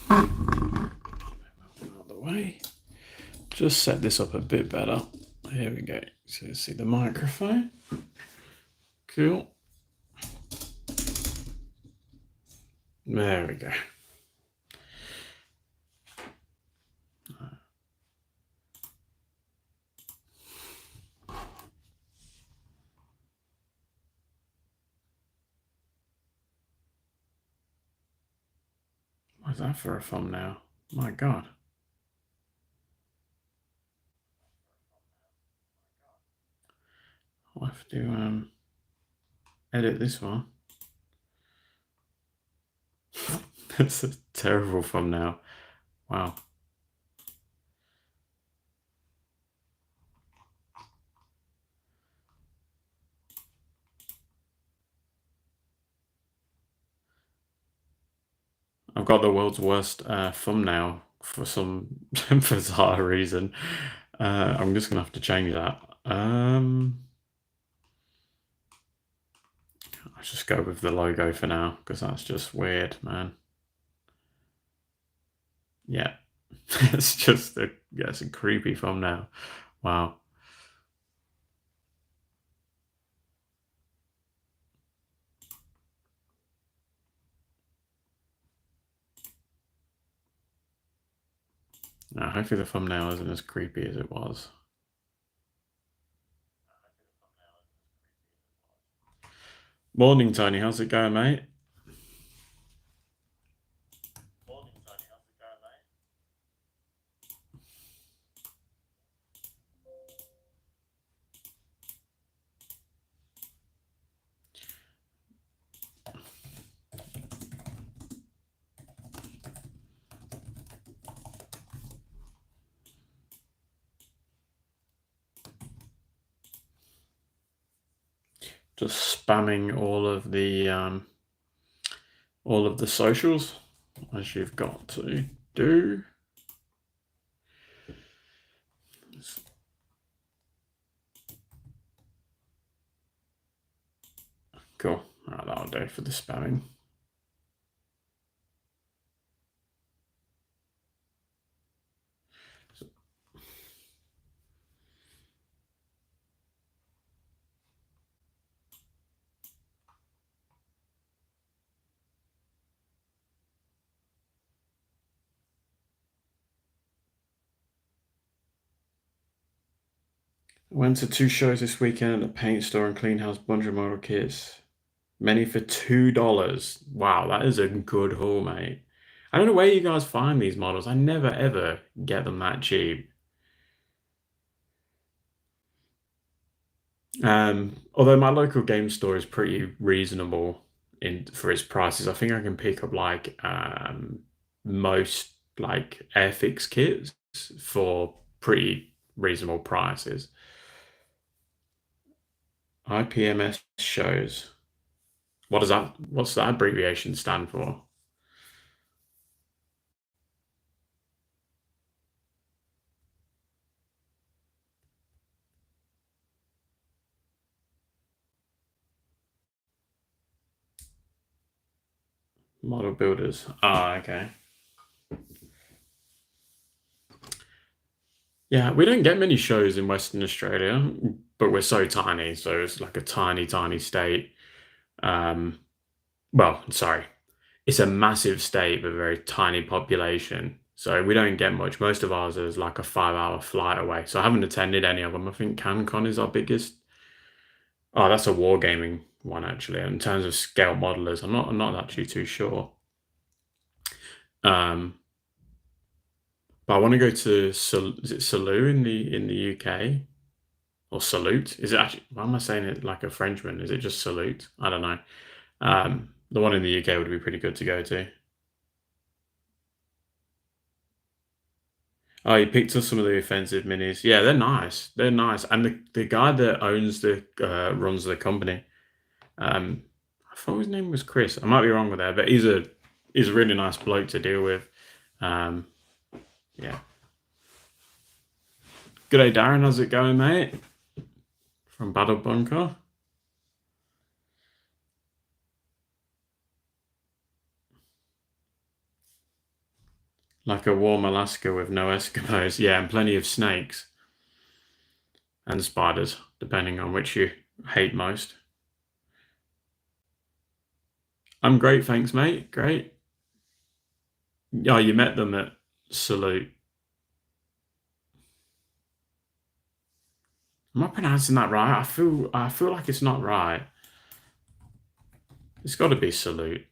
Out of the way. Just set this up a bit better. Here we go. So you see the microphone. Cool. There we go. What's that for a thumbnail? My God. I'll have to edit this one. That's a terrible thumbnail. Wow. I've got the world's worst thumbnail for some bizarre reason. I'm just gonna have to change that. I'll just go with the logo for now because that's just weird, man. Yeah, it's just it's a creepy thumbnail. Wow. Now, hopefully the thumbnail isn't as creepy as it was. Morning, Tony. How's it going, mate? Just spamming all of the socials as you've got to do. Cool. All right, that'll do for the spamming. Went to 2 shows this weekend at the paint store and clean house, bunch of model kits. Many for $2. Wow, that is a good haul, mate. I don't know where you guys find these models. I never ever get them that cheap. Although my local game store is pretty reasonable for its prices. I think I can pick up like most like Airfix kits for pretty reasonable prices. IPMS shows. What is that? What's that abbreviation stand for? Model builders. Ah, okay. Yeah, we don't get many shows in Western Australia, but we're so tiny, so it's like a tiny, tiny state. Um, well, sorry, it's a massive state with a very tiny population, so we don't get much. Most of ours is like a 5-hour flight away, so I haven't attended any of them. I think CanCon is our biggest. Oh, that's a wargaming one actually. In terms of scale modelers, I'm not actually too sure. Um, but I want to go to is it Salou in the UK or Salute? Is it actually? Why am I saying it like a Frenchman? Is it just Salute? I don't know. The one in the UK would be pretty good to go to. Oh, you picked up some of the offensive minis. Yeah, they're nice. They're nice. And the guy that owns runs the company, um, I thought his name was Chris. I might be wrong with that, but he's a really nice bloke to deal with. Um, yeah. Good day, Darren. How's it going, mate? From Battle Bunker. Like a warm Alaska with no Eskimos. Yeah, and plenty of snakes and spiders, depending on which you hate most. I'm great, thanks, mate. Great. Oh, you met them at Salute. Am I pronouncing that right? I feel like it's not right. It's got to be Salute.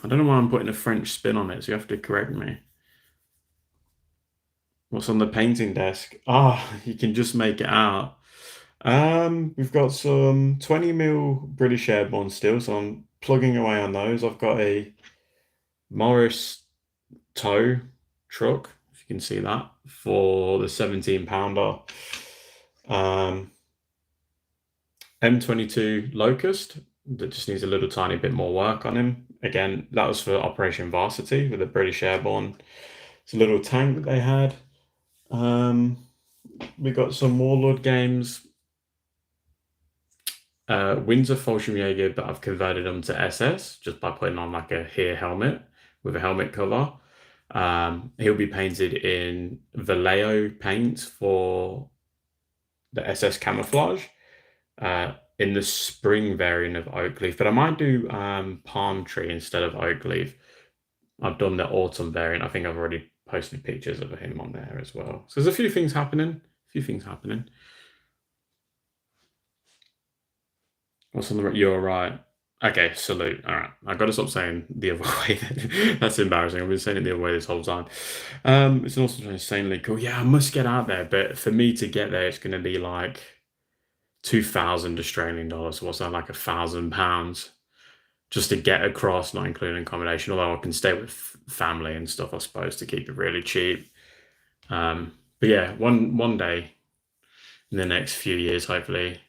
I don't know why I'm putting a French spin on it, so you have to correct me. What's on the painting desk? Ah, you can just make it out. We've got some 20 mil British Airborne still, so I'm plugging away on those. I've got a Morris tow truck, if you can see that, for the 17 pounder. M22 Locust that just needs a little tiny bit more work on him. Again, that was for Operation Varsity with the British Airborne. It's a little tank that they had. We got some Warlord games. Windsor Fallschirmjäger, but I've converted them to SS just by putting on like a here helmet with a helmet cover. He'll be painted in Vallejo paint for the SS camouflage in the spring variant of oak leaf, but I might do palm tree instead of oak leaf. I've done the autumn variant. I think I've already posted pictures of him on there as well. So there's a few things happening. A few things happening. What's on the you're right. Okay, salute. All right. I've got to stop saying the other way. That's embarrassing. I've been saying it the other way this whole time. It's also insanely cool. Yeah, I must get out there, but for me to get there, it's going to be like 2,000 Australian dollars. What's that, like £1,000 just to get across, not including accommodation? Although I can stay with family and stuff, I suppose, to keep it really cheap. But yeah, one day in the next few years, hopefully.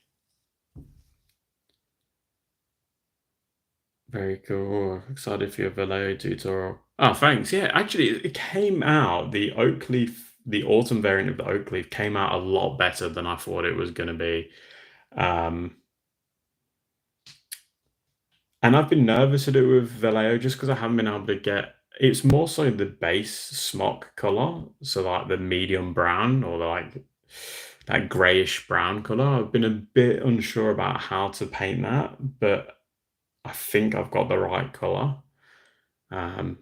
Very cool. Excited for your Vallejo tutorial. Oh, thanks. Yeah, actually, it came out, the oak leaf, the autumn variant of the oak leaf came out a lot better than I thought it was going to be. Um, and I've been nervous to do it with Vallejo just because I haven't been able to get. It's more so the base smock color, so like the medium brown or like that grayish brown color. I've been a bit unsure about how to paint that, but I think I've got the right color. Um,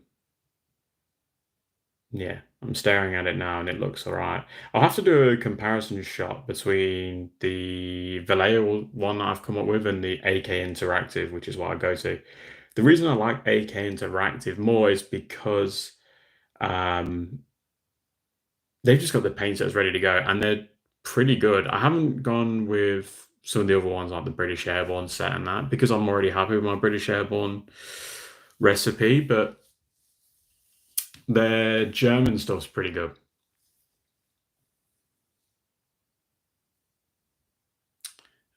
Yeah, I'm staring at it now and it looks all right. I'll have to do a comparison shot between the Vallejo one that I've come up with and the AK Interactive, which is what I go to. The reason I like AK Interactive more is because um, they've just got the paint sets ready to go and they're pretty good. I haven't gone with some of the other ones like the British Airborne set and that because I'm already happy with my British Airborne recipe, but their German stuff's pretty good.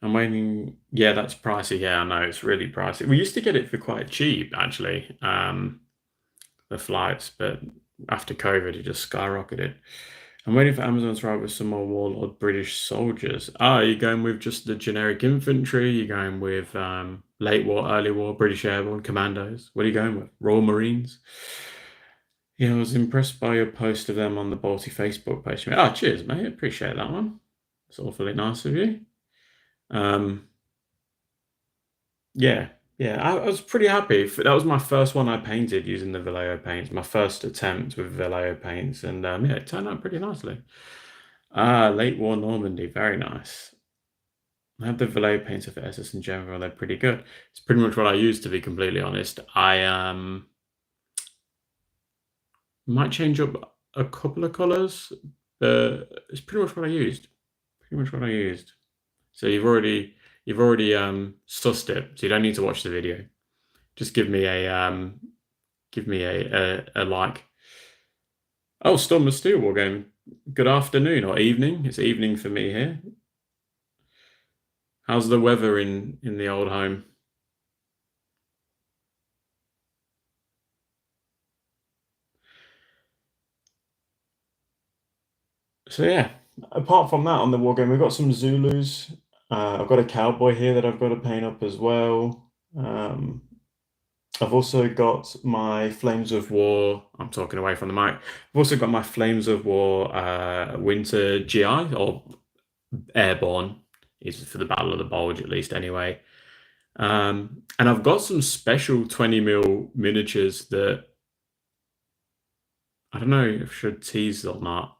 I'm waiting. Yeah, that's pricey. Yeah, I know it's really pricey. We used to get it for quite cheap, actually, the flights, but after COVID, it just skyrocketed. I'm waiting for Amazon to arrive with some more Warlord British soldiers. Ah, are you going with just the generic infantry? You're going with late war, early war, British Airborne commandos? What are you going with? Royal Marines? Yeah, I was impressed by your post of them on the Balti Facebook page. Oh, cheers, mate. Appreciate that one. It's awfully nice of you. Um, Yeah, yeah, I was pretty happy. That was my first one I painted using the Vallejo paints, my first attempt with Vallejo paints, and yeah, it turned out pretty nicely. Ah, late war Normandy, very nice. I have the Vallejo paints for SS in general, they're pretty good. It's pretty much what I use, to be completely honest. I might change up a couple of colors, but it's pretty much what I used. Pretty much what I used. So you've already sussed it, so you don't need to watch the video. Just give me a like. Oh, Storm of Steel War game. Good afternoon or evening. It's evening for me here. How's the weather in the old home? So yeah, apart from that on the war game, we've got some Zulus. I've got a cowboy here that I've got to paint up as well. I've also got my Flames of War. I'm talking away from the mic. I've also got my Flames of War Winter GI or Airborne. Is for the Battle of the Bulge at least anyway. And I've got some special 20 mil miniatures that I don't know if I should tease or not.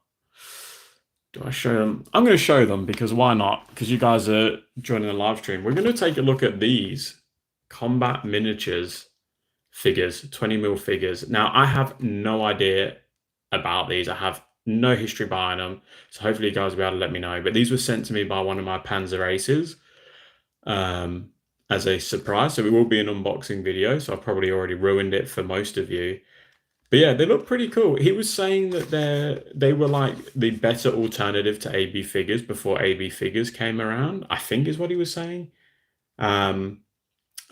Do I show them? I'm going to show them because why not? Because you guys are joining the live stream. We're going to take a look at these combat miniatures figures, 20 mil figures. Now, I have no idea about these. I have no history behind them. So hopefully you guys will be able to let me know. But these were sent to me by one of my Panzer aces um, as a surprise. So it will be an unboxing video. So I've probably already ruined it for most of you. But yeah, they look pretty cool. He was saying that they were like the better alternative to AB figures before AB figures came around, I think is what he was saying. I'll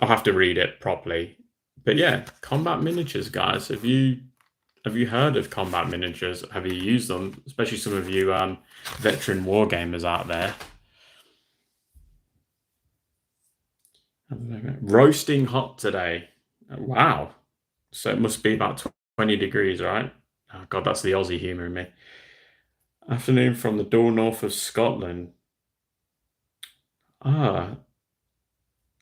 have to read it properly. But yeah, combat miniatures, guys. Have you heard of combat miniatures? Have you used them? Especially some of you veteran war gamers out there. Roasting hot today. Wow. So it must be about 20 degrees, right? Oh God, that's the Aussie humour in me. Afternoon from the dual north of Scotland. Ah,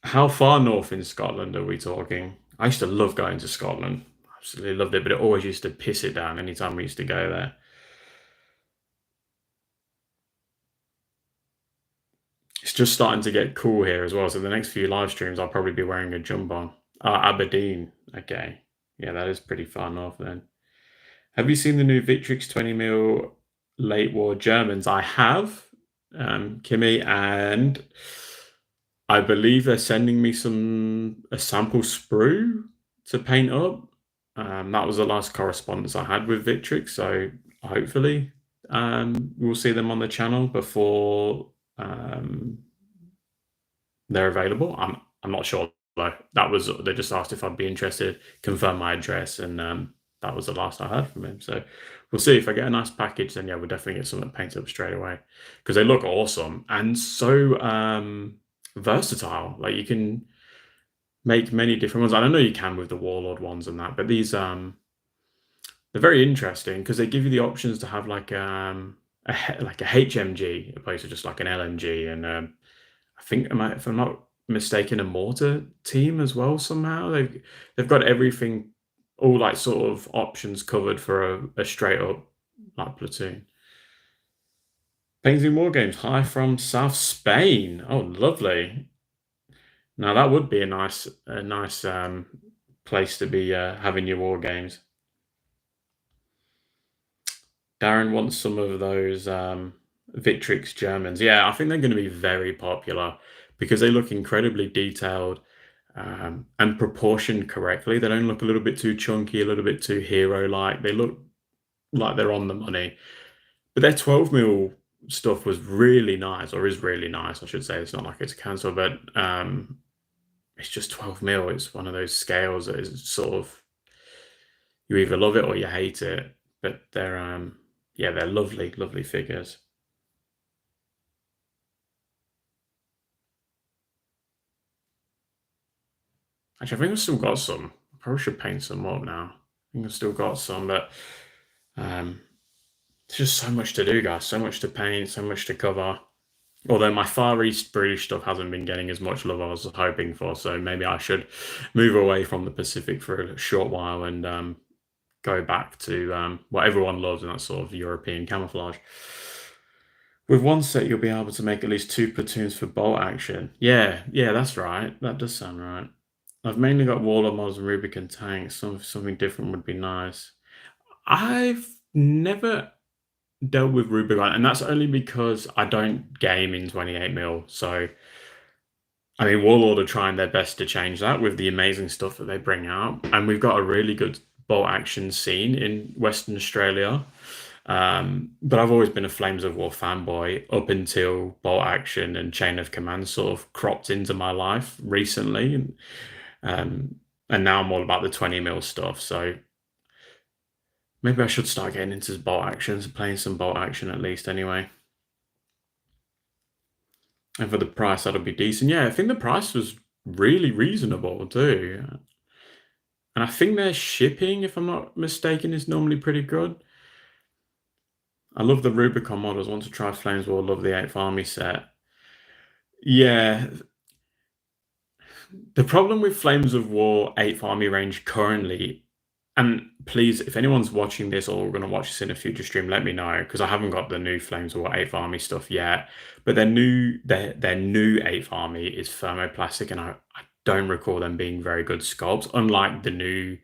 how far north in Scotland are we talking? I used to love going to Scotland. Absolutely loved it, but it always used to piss it down anytime we used to go there. It's just starting to get cool here as well. So the next few live streams, I'll probably be wearing a jump-on. Aberdeen. Okay. Yeah, that is pretty far north then. Have you seen the new Victrix 20 mil late war Germans? I have, Kimmy, and I believe they're sending me a sample sprue to paint up. That was the last correspondence I had with Victrix, so hopefully we'll see them on the channel before they're available. I'm not sure though. They just asked if I'd be interested, confirm my address, and that was the last I heard from him. So we'll see if I get a nice package. Then yeah, we'll definitely get something painted up straight away because they look awesome and so versatile. Like you can make many different ones. I don't know you can with the Warlord ones and that, but these they're very interesting because they give you the options to have like like a HMG opposed to just like an LMG and I think if I'm not mistaken, a mortar team as well somehow. They've got everything, all like sort of options covered for a straight up like platoon. Painting War Games, hi from South Spain. Oh, lovely. Now that would be a nice place to be having your war games. Darren wants some of those Victrix Germans. Yeah, I think they're going to be very popular because they look incredibly detailed and proportioned correctly. They don't look a little bit too chunky, a little bit too hero-like. They look like they're on the money. But their 12 mil stuff was really nice, or is really nice, I should say. It's not like it's cancelled, but it's just 12 mil. It's one of those scales that is sort of you either love it or you hate it. But they're yeah, they're lovely, lovely figures. Actually, I think I've still got some. I probably should paint some up now. I think I've still got some, but there's just so much to do, guys. So much to paint, so much to cover. Although my Far East British stuff hasn't been getting as much love as I was hoping for, so maybe I should move away from the Pacific for a short while and go back to what everyone loves, and that's sort of European camouflage. With one set, you'll be able to make at least 2 platoons for bolt action. Yeah, that's right. That does sound right. I've mainly got Warlord models and Rubicon tanks. Something different would be nice. I've never dealt with Rubicon, and that's only because I don't game in 28 mil. So, I mean, Warlord are trying their best to change that with the amazing stuff that they bring out, and we've got a really good bolt action scene in Western Australia. But I've always been a Flames of War fanboy up until bolt action and chain of command sort of cropped into my life recently. And now I'm all about the 20 mil stuff. So maybe I should start getting into bolt actions, playing some bolt action at least anyway. And for the price, that'll be decent. Yeah, I think the price was really reasonable too. And I think their shipping, if I'm not mistaken, is normally pretty good. I love the Rubicon models. Want to try Flames War. Love the 8th Army set. Yeah, the problem with Flames of War 8th Army range currently, and please, if anyone's watching this or going to watch this in a future stream, let me know because I haven't got the new Flames of War 8th Army stuff yet. But their new 8th Army is thermoplastic, and I don't recall them being very good sculpts, unlike the new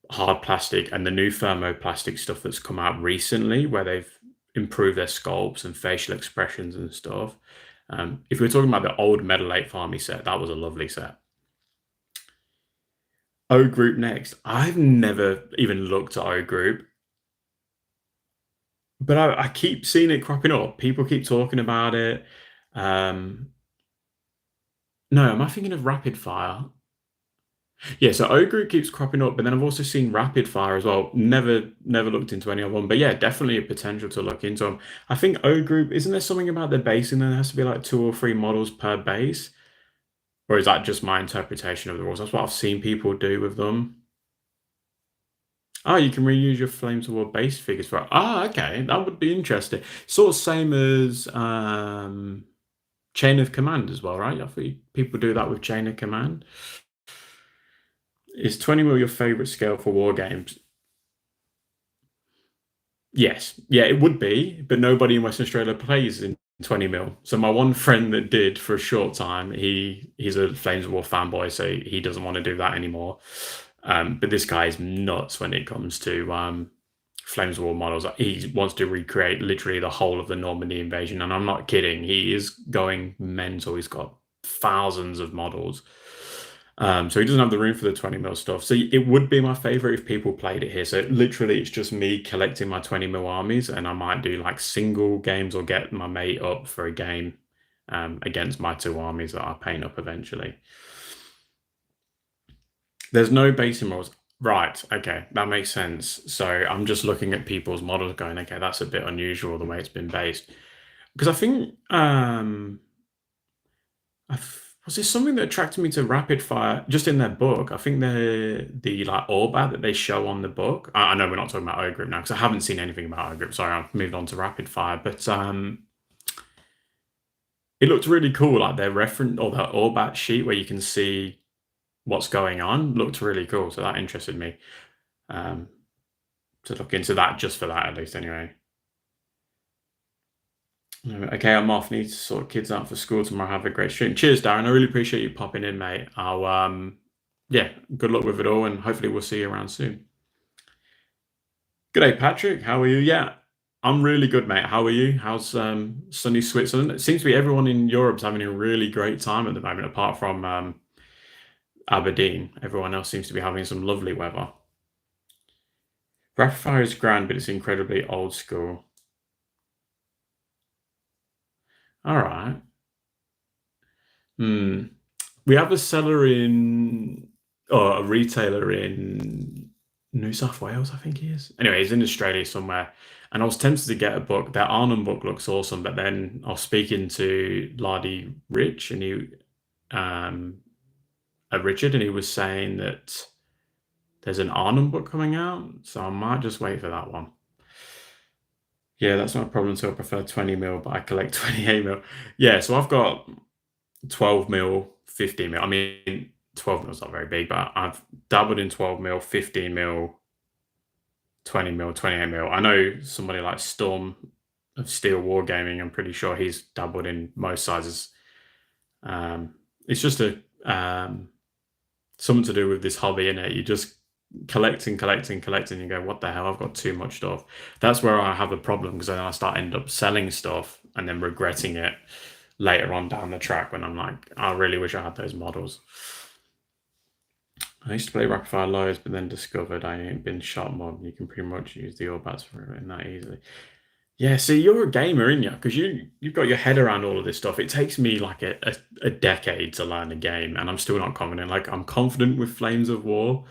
hard plastic and the new thermoplastic stuff that's come out recently, where they've improved their sculpts and facial expressions and stuff. If we're talking about the old Metal 8th Army set, that was a lovely set. O Group next. I've never even looked at O Group, but I keep seeing it cropping up. People keep talking about it. Um, no, am I thinking of Rapid Fire? Yeah, so O Group keeps cropping up, but then I've also seen Rapid Fire as well. Never looked into any of them, but yeah, definitely a potential to look into them. I think O Group, isn't there something about the basing? There has to be like 2 or 3 models per base, or is that just my interpretation of the rules? That's what I've seen people do with them. Oh, you can reuse your Flames of War base figures for. Ah, okay, that would be interesting. Sort of same as Chain of Command as well, right? I think people do that with Chain of Command. Is 20 mil your favorite scale for war games? Yes. Yeah, it would be, but nobody in Western Australia plays in 20 mil. So my one friend that did for a short time, he's a Flames of War fanboy, so he doesn't want to do that anymore. But this guy is nuts when it comes to Flames of War models. He wants to recreate literally the whole of the Normandy invasion, and I'm not kidding. He is going mental. He's got thousands of models. So he doesn't have the room for the 20 mil stuff. So it would be my favorite if people played it here. So literally, it's just me collecting my 20 mil armies, and I might do like single games or get my mate up for a game against my 2 armies that I paint up eventually. There's no basing rules. Right. Okay. That makes sense. So I'm just looking at people's models going, okay, that's a bit unusual the way it's been based. Because I think was there something that attracted me to Rapid Fire just in their book? I think the like Orbat that they show on the book. I know we're not talking about O Group now because I haven't seen anything about O Group. Sorry, I've moved on to Rapid Fire, but it looked really cool. Like their reference or the Orbat sheet where you can see what's going on looked really cool. So that interested me to look into that just for that at least. Anyway. Okay, I'm off. Need to sort kids out for school tomorrow. Have a great stream. Cheers, Darren. I really appreciate you popping in, mate. I'll yeah, good luck with it all, and hopefully we'll see you around soon. Good day, Patrick. How are you? Yeah, I'm really good, mate. How are you? How's sunny Switzerland? It seems to be everyone in Europe's having a really great time at the moment, apart from Aberdeen. Everyone else seems to be having some lovely weather. Rapid Fire is grand, but it's incredibly old school. All right. Hmm. We have a seller in, or a retailer in New South Wales, I think he is. Anyway, he's in Australia somewhere. And I was tempted to get a book. Their Arnhem book looks awesome, but then I was speaking to Lardy Rich and Richard, and he was saying that there's an Arnhem book coming out, so I might just wait for that one. Yeah, that's not a problem. So I prefer 20 mil, but I collect 28 mil. Yeah, so I've got 12 mil, 15 mil. I mean, 12 mil is not very big, but I've dabbled in 12 mil, 15 mil, 20 mil, 28 mil. I know somebody like Storm of Steel Wargaming. I'm pretty sure he's dabbled in most sizes. It's just something to do with this hobby, innit? You just collecting, you go, what the hell? I've got too much stuff. That's where I have a problem because then I end up selling stuff and then regretting it later on down the track when I'm like, I really wish I had those models. I used to play Rapid Fire loads, but then discovered I ain't been shot mod. You can pretty much use the Orbats for it that easily. Yeah, see, you're a gamer, aren't you? Because you've got your head around all of this stuff. It takes me like a decade to learn a game, and I'm still not confident. Like, I'm confident with Flames of War,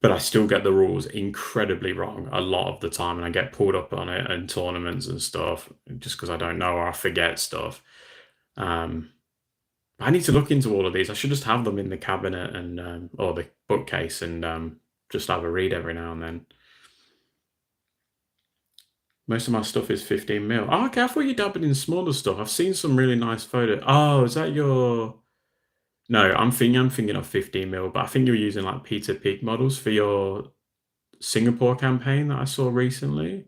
but I still get the rules incredibly wrong a lot of the time, and I get pulled up on it in tournaments and stuff just because I don't know or I forget stuff. I need to look into all of these. I should just have them in the cabinet and or the bookcase and just have a read every now and then. Most of my stuff is 15 mil. Oh, okay, I thought you dabbled in smaller stuff. I've seen some really nice photos. Oh, is that your? No, I'm thinking of 15 mil, but I think you're using like Peter Pig models for your Singapore campaign that I saw recently.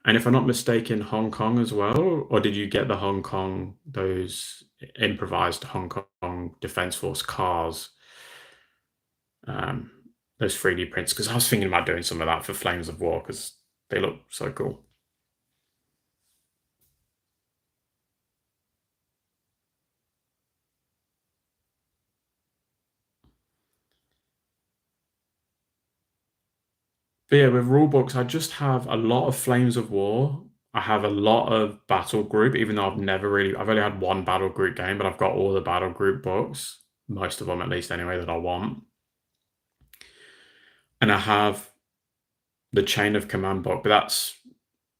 And if I'm not mistaken, Hong Kong as well, or did you get the Hong Kong, those improvised Hong Kong Defense Force cars, um, those 3D prints? Because I was thinking about doing some of that for Flames of War because they look so cool. But yeah, with rule books, I just have a lot of Flames of War. I have a lot of Battle Group, even though I've only had one Battle Group game, but I've got all the Battle Group books, most of them at least anyway, that I want. And I have the Chain of Command book, but that's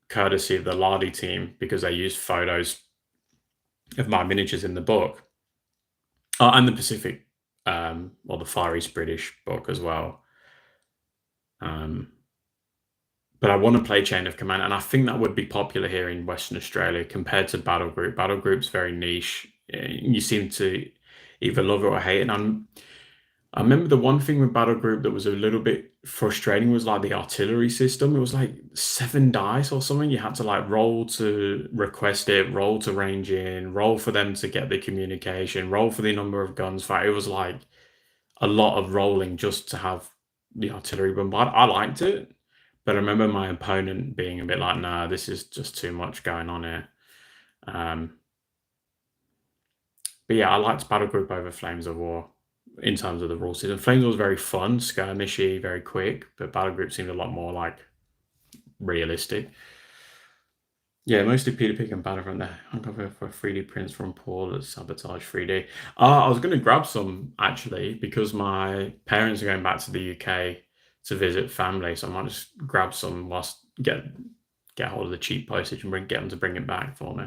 courtesy of the Lardy team because they use photos of my miniatures in the book. Oh, and the Pacific, or the Far East British book as well. Um, but I want to play Chain of Command, and I think that would be popular here in Western Australia compared to Battle Group. Battle Group's very niche. You seem to either love it or hate it. And I remember the one thing with Battle Group that was a little bit frustrating was like the artillery system. It was like 7 dice or something. You had to like roll to request it, roll to range in, roll for them to get the communication, roll for the number of guns fired. It was like a lot of rolling just to have the artillery bombard. I liked it, but I remember my opponent being a bit like, "Nah, this is just too much going on here." Um, but yeah, I liked Battle Group over Flames of War in terms of the rule system. Flames was very fun, skirmishy, very quick, but Battle Group seemed a lot more like realistic. Yeah, mostly Peter Pig and Battlefront there. Uncover for 3D prints from Paul that Sabotage 3D. I was going to grab some actually because my parents are going back to the UK to visit family, so I might just grab some whilst get hold of the cheap postage and get them to bring it back for me.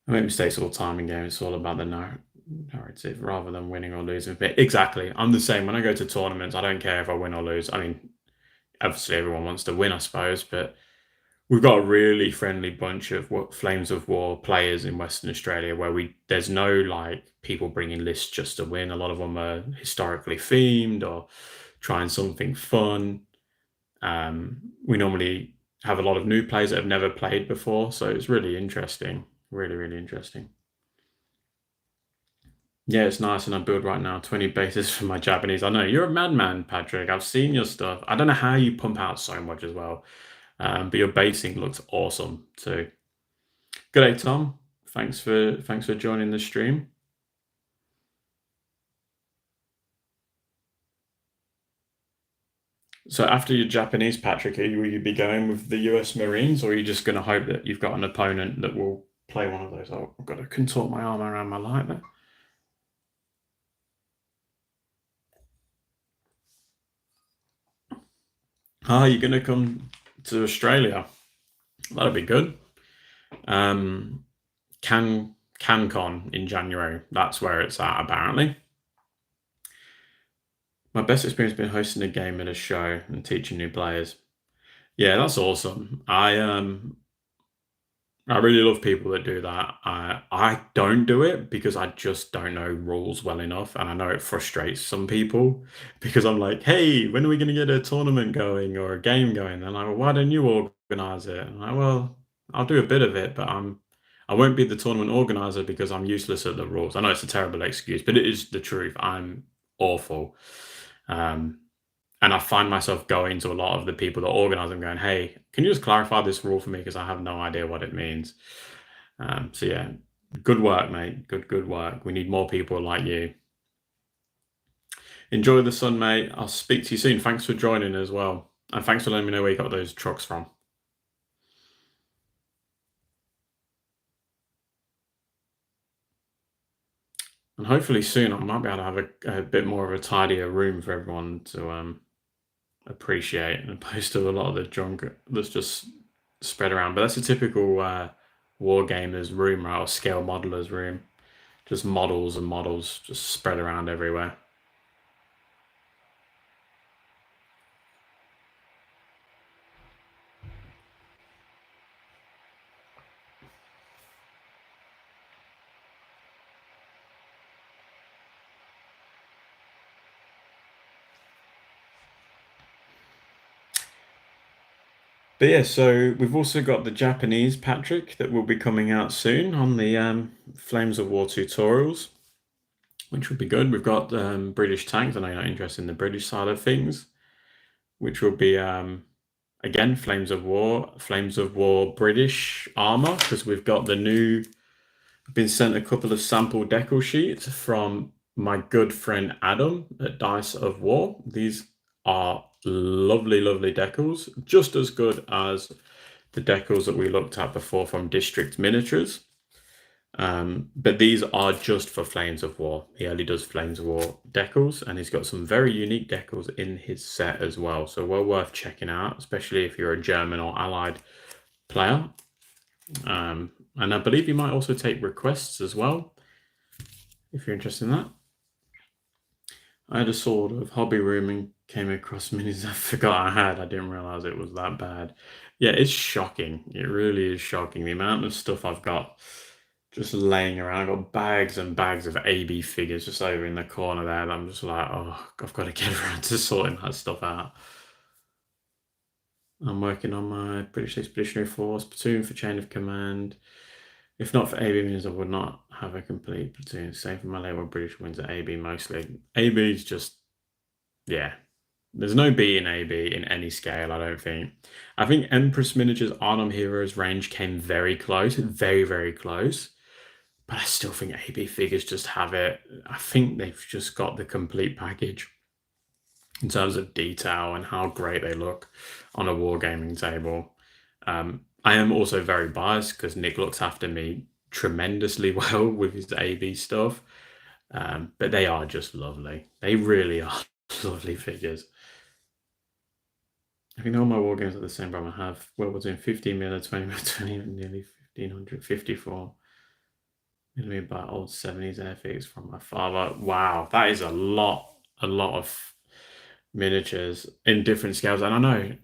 I make mistakes all the time in games. It's all about the narrative rather than winning or losing. But exactly, I'm the same. When I go to tournaments, I don't care if I win or lose. I mean, obviously everyone wants to win, I suppose, but we've got a really friendly bunch of Flames of War players in Western Australia where there's no like people bringing lists just to win. A lot of them are historically themed or trying something fun. We normally have a lot of new players that have never played before, so it's really interesting. Really, really interesting. Yeah, it's nice, and I build right now 20 bases for my Japanese. I know you're a madman, Patrick. I've seen your stuff. I don't know how you pump out so much as well, but your basing looks awesome too. Good day, Tom. Thanks for joining the stream. So after your Japanese, Patrick, will you be going with the US Marines, or are you just going to hope that you've got an opponent that will play one of those? Oh, I've got to contort my arm around my light there. Ah, you're going to come to Australia? That'll be good. CanCon in January. That's where it's at, apparently. My best experience has been hosting a game at a show and teaching new players. Yeah, that's awesome. I really love people that do that. I don't do it because I just don't know rules well enough, and I know it frustrates some people because I'm like, "Hey, when are we going to get a tournament going or a game going?" They're like, "Well, why don't you organize it?" I'm like, "Well, I'll do a bit of it, but I won't be the tournament organizer because I'm useless at the rules." I know it's a terrible excuse, but it is the truth. I'm awful. Um, and I find myself going to a lot of the people that organize them going, "Hey, can you just clarify this rule for me? Because I have no idea what it means." So yeah, good work, mate. Good work. We need more people like you. Enjoy the sun, mate. I'll speak to you soon. Thanks for joining as well. And thanks for letting me know where you got those trucks from. And hopefully soon I might be able to have a bit more of a tidier room for everyone to appreciate, and opposed to a lot of the junk that's just spread around. But that's a typical war gamer's room, right? Or scale modeler's room. just models and models just spread around everywhere. But yeah, so we've also got the Japanese Patrick that will be coming out soon on the Flames of War tutorials, which would be good. We've got British tanks. I know you're not interested in the British side of things, which will be again Flames of War British armor, because we've got the new. I've been sent a couple of sample decal sheets from my good friend Adam at Dice of War. These are lovely, lovely decals, just as good as the decals that we looked at before from District Miniatures. But these are just for Flames of War. He only does Flames of War decals, and he's got some very unique decals in his set as well. So well worth checking out, especially if you're a German or Allied player. And I believe you might also take requests as well, if you're interested in that. I had a sort of hobby room and came across minis I forgot I had. I didn't realize it was that bad. Yeah, it's shocking. It really is shocking. The amount of stuff I've got just laying around. I've got bags and bags of AB figures just over in the corner there. And I'm just like, oh, I've got to get around to sorting that stuff out. I'm working on my British Expeditionary Force platoon for Chain of Command. If not for AB means I would not have a complete platoon. Same for my label British wins at AB mostly. AB is just, yeah. There's no B in AB in any scale, I don't think. I think Empress Miniatures Arnhem Heroes range came very close, very, very close. But I still think AB figures just have it. I think they've just got the complete package in terms of detail and how great they look on a wargaming table. I am also very biased because Nick looks after me tremendously well with his AB stuff. But they are just lovely. They really are lovely figures. I think all my war games are the same, but I have World War II 15 mil, 20 mil, 20 mil, nearly 1554 millimeter by old 70s airfigs from my father. Wow, that is a lot of miniatures in different scales. And I know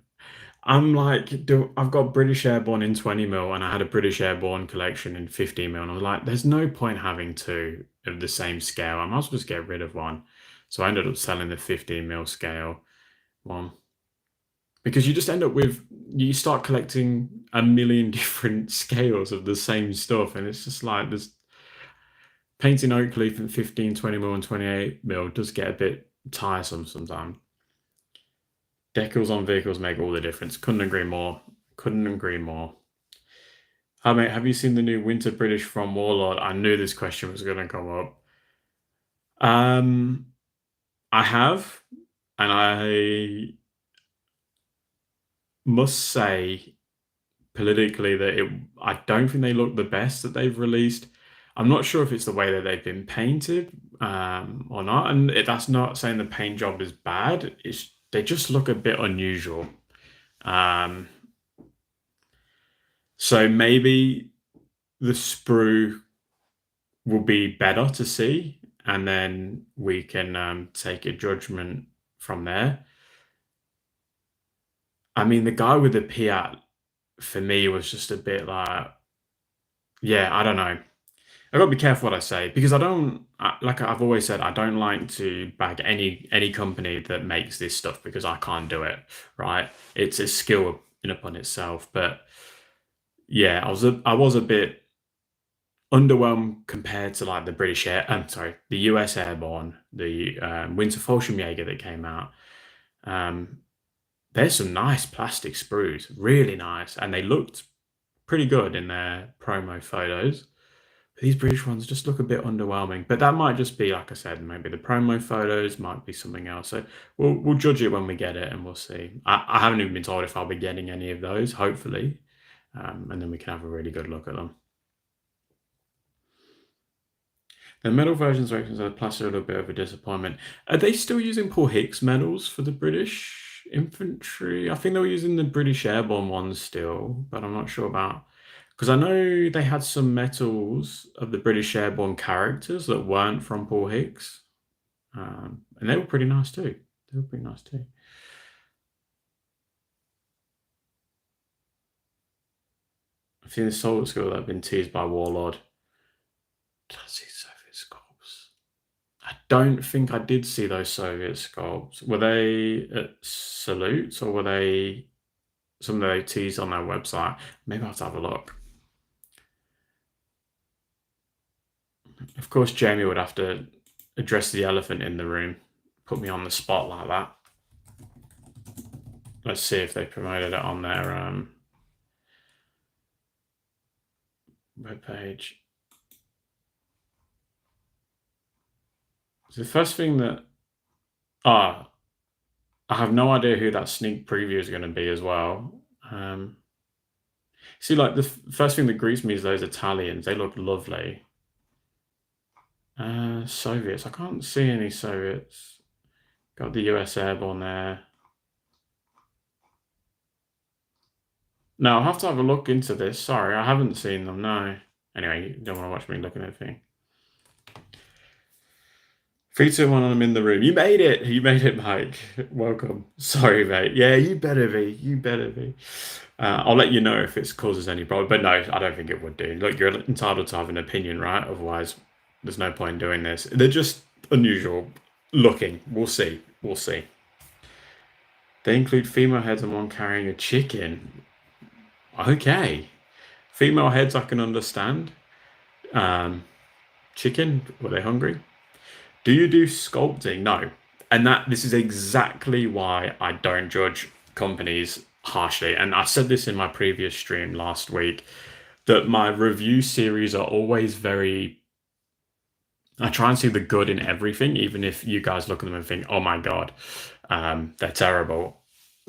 I'm like, I've got British Airborne in 20 mil, and I had a British Airborne collection in 15 mil, and I was like, there's no point having two of the same scale. I might as well just get rid of one. So I ended up selling the 15 mil scale one, because you just end up with, you start collecting a million different scales of the same stuff, and it's just like, there's painting oak leaf in 15, 20 mil and 28 mil does get a bit tiresome sometimes. Decals on vehicles make all the difference. Couldn't agree more. Couldn't agree more. Hi, mate. Have you seen the new Winter British from Warlord? I knew this question was going to come up. I have, and I must say politically that I don't think they look the best that they've released. I'm not sure if it's the way that they've been painted or not, and that's not saying the paint job is bad. They just look a bit unusual. So maybe the sprue will be better to see, and then we can take a judgment from there. I mean, the guy with the Piat for me was just a bit like, yeah, I don't know. I got to be careful what I say, because like I've always said, I don't like to bag any company that makes this stuff, because I can't do it, right? It's a skill in upon itself. But yeah, I was a bit underwhelmed compared to like the US Airborne, the Winter Fallschirmjäger that came out. There's some nice plastic sprues, really nice, and they looked pretty good in their promo photos. But these British ones just look a bit underwhelming. But that might just be, like I said, maybe the promo photos, might be something else. So we'll judge it when we get it, and we'll see. I haven't even been told if I'll be getting any of those, hopefully, and then we can have a really good look at them. The metal versions of the plastic are a little bit of a disappointment. Are they still using Paul Hicks medals for the British infantry? I think they were using the British Airborne ones still, but I'm not sure about Because I know they had some metals of the British Airborne characters that weren't from Paul Hicks, and they were pretty nice too. They were pretty nice too. I've seen the Soviet School that have been teased by Warlord. Did I see Soviet sculpts? I don't think I did see those Soviet sculpts. Were they at Salutes or were they something they teased on their website? Maybe I'll have to have a look. Of course, Jamie would have to address the elephant in the room, put me on the spot like that. Let's see if they promoted it on their webpage. So the first thing that I have no idea who that sneak preview is going to be as well. See, like the first thing that greets me is those Italians. They look lovely. Soviets. I can't see any Soviets. Got the US Airborne there. No, I'll have to have a look into this. Sorry, I haven't seen them, no. Anyway, you don't want to watch me looking at anything. 3, 2, 1, I'm in the room. You made it! You made it, Mike. Welcome. Sorry, mate. Yeah, you better be. You better be. I'll let you know if it causes any problem. But no, I don't think it would do. Look, you're entitled to have an opinion, right? Otherwise, there's no point in doing this. They're just unusual looking. We'll see. We'll see. They include female heads and one carrying a chicken. Okay. Female heads I can understand. Chicken, were they hungry? Do you do sculpting? No. And this is exactly why I don't judge companies harshly. And I said this in my previous stream last week, that my review series are always very, I try and see the good in everything, even if you guys look at them and think, oh my God, they're terrible.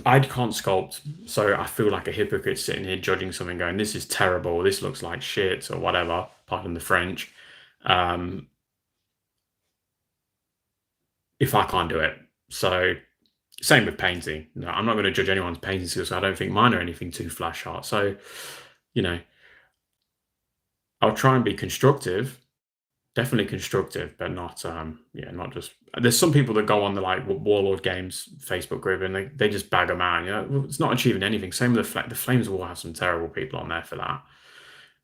I can't sculpt, so I feel like a hypocrite sitting here judging something going, this is terrible, this looks like shit, or whatever, pardon the French, if I can't do it. So, same with painting. No, I'm not going to judge anyone's painting skills, so I don't think mine are anything too flash art. So, you know, I'll try and be constructive, definitely constructive, but not, yeah, not just. There's some people that go on the like Warlord Games Facebook group and they just bag them out. You know, it's not achieving anything. Same with the Flames will have some terrible people on there for that.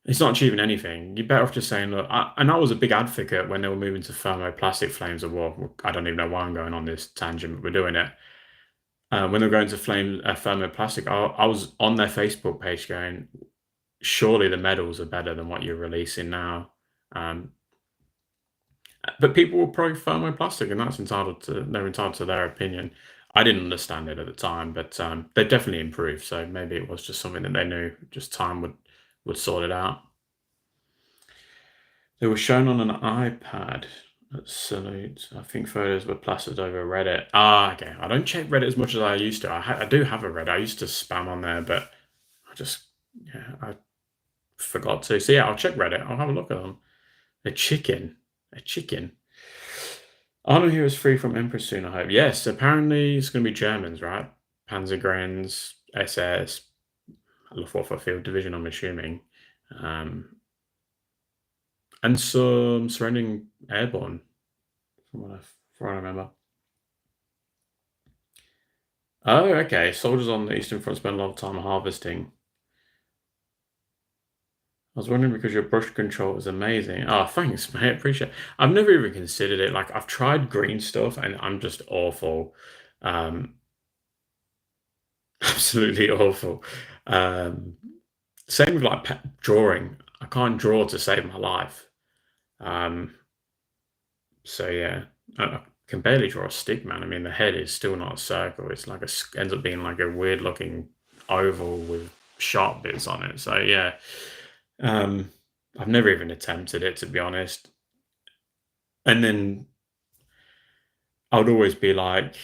It's not achieving anything. You're better off just saying, look, and I was a big advocate when they were moving to thermoplastic flames of war. I don't even know why I'm going on this tangent, but we're doing it. When they were going to thermoplastic, I was on their Facebook page going, surely the medals are better than what you're releasing now. But people were pro thermoplastic, and they're entitled to their opinion. I didn't understand it at the time, but they definitely improved. So maybe it was just something that they knew just time would sort it out. They were shown on an iPad at Salute. I think photos were plastered over Reddit. Ah, okay. I don't check Reddit as much as I used to. I do have a Reddit. I used to spam on there, but I forgot to. So yeah, I'll check Reddit. I'll have a look at them. A chicken. Arnold here is free from Emperor soon, I hope. Yes, apparently it's going to be Germans, right? Panzergrens, SS, Luftwaffe Field Division, I'm assuming. And some surrounding airborne, from what I remember. Oh, okay. Soldiers on the Eastern Front spend a lot of time harvesting. I was wondering because your brush control is amazing. Oh, thanks, mate. Appreciate it. I've never even considered it. Like, I've tried green stuff and I'm just awful. Absolutely awful. Same with like drawing. I can't draw to save my life. So yeah, I can barely draw a stick man. I mean, the head is still not a circle. It's like ends up being like a weird looking oval with sharp bits on it. So yeah, I've never even attempted it, to be honest. And then I would always be like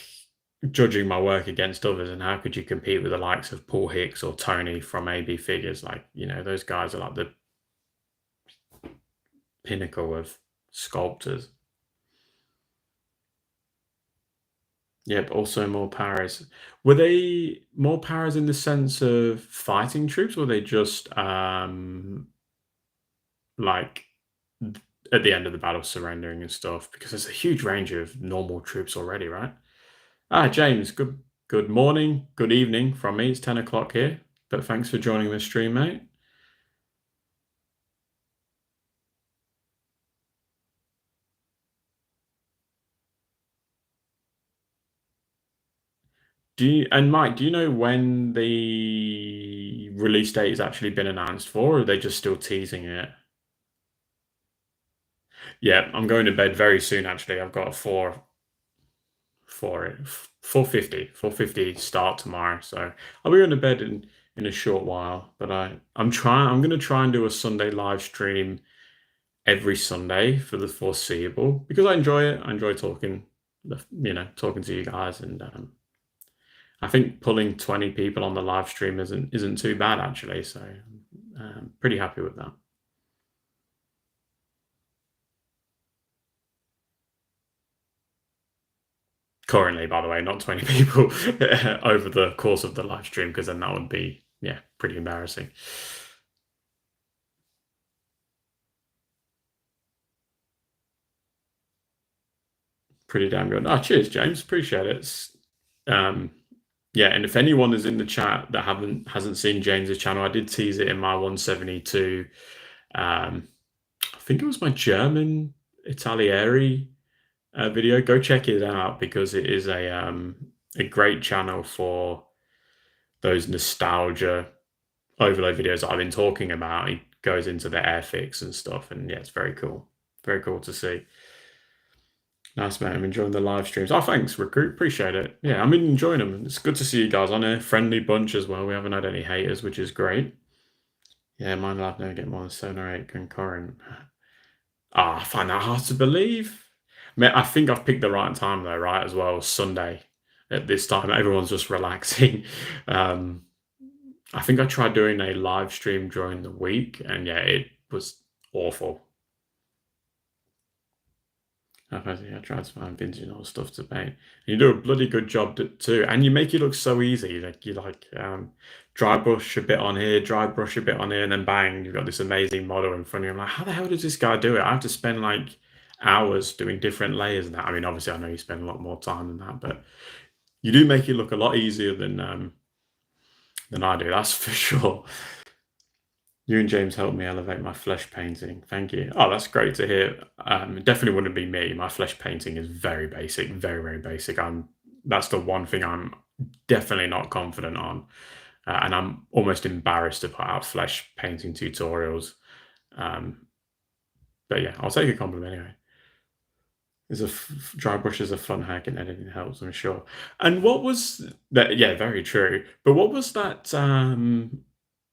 judging my work against others, and how could you compete with the likes of Paul Hicks or Tony from AB Figures? Like, you know, those guys are like the pinnacle of sculptors. Yep, also more paras. Were they more paras in the sense of fighting troops, or were they just, like, th at the end of the battle surrendering and stuff? Because there's a huge range of normal troops already, right? Ah, James, good morning, good evening from me. It's 10 o'clock here, but thanks for joining the stream, mate. Mike, do you know when the release date has actually been announced for, or are they just still teasing it? Yeah, I'm going to bed very soon, actually. I've got a 4:50 start tomorrow, so I'll be going to bed in a short while. But I'm gonna try and do a Sunday live stream every Sunday for the foreseeable because I enjoy it. I enjoy talking, talking to you guys, and I think pulling 20 people on the live stream isn't too bad actually. So pretty happy with that. Currently, by the way, not 20 people over the course of the live stream because then that would be, yeah, pretty embarrassing. Pretty damn good. Oh, cheers, James. Appreciate it. Um, yeah, and if anyone is in the chat that hasn't seen James's channel, I did tease it in my 172. Um, I think it was my German Italieri video. Go check it out because it is a great channel for those nostalgia overload videos that I've been talking about. He goes into the airfix and stuff, and yeah, it's very cool. Very cool to see. Nice, man. I'm enjoying the live streams. Oh, thanks, Recruit. Appreciate it. Yeah, I'm enjoying them. It's good to see you guys on a friendly bunch as well. We haven't had any haters, which is great. Yeah, mine lab never get more than 7 or 8 concurrent. Ah, I find that hard to believe. I think I've picked the right time though, right? As well, Sunday at this time. Everyone's just relaxing. Um, I think I tried doing a live stream during the week, and yeah, it was awful. I tried to find binging all stuff to paint. You do a bloody good job too, and you make it look so easy. Like you dry brush a bit on here, dry brush a bit on here, and then bang, you've got this amazing model in front of you. I'm like, how the hell does this guy do it? I have to spend like hours doing different layers and that. I mean, obviously, I know you spend a lot more time than that, but you do make it look a lot easier than I do. That's for sure. You and James helped me elevate my flesh painting. Thank you. Oh, that's great to hear. It definitely wouldn't be me. My flesh painting is very basic, very, very basic. That's the one thing I'm definitely not confident on. And I'm almost embarrassed to put out flesh painting tutorials. Um, but yeah, I'll take a compliment anyway. Dry brush is a fun hack and editing helps, I'm sure. And what was that? Yeah, very true. But what was that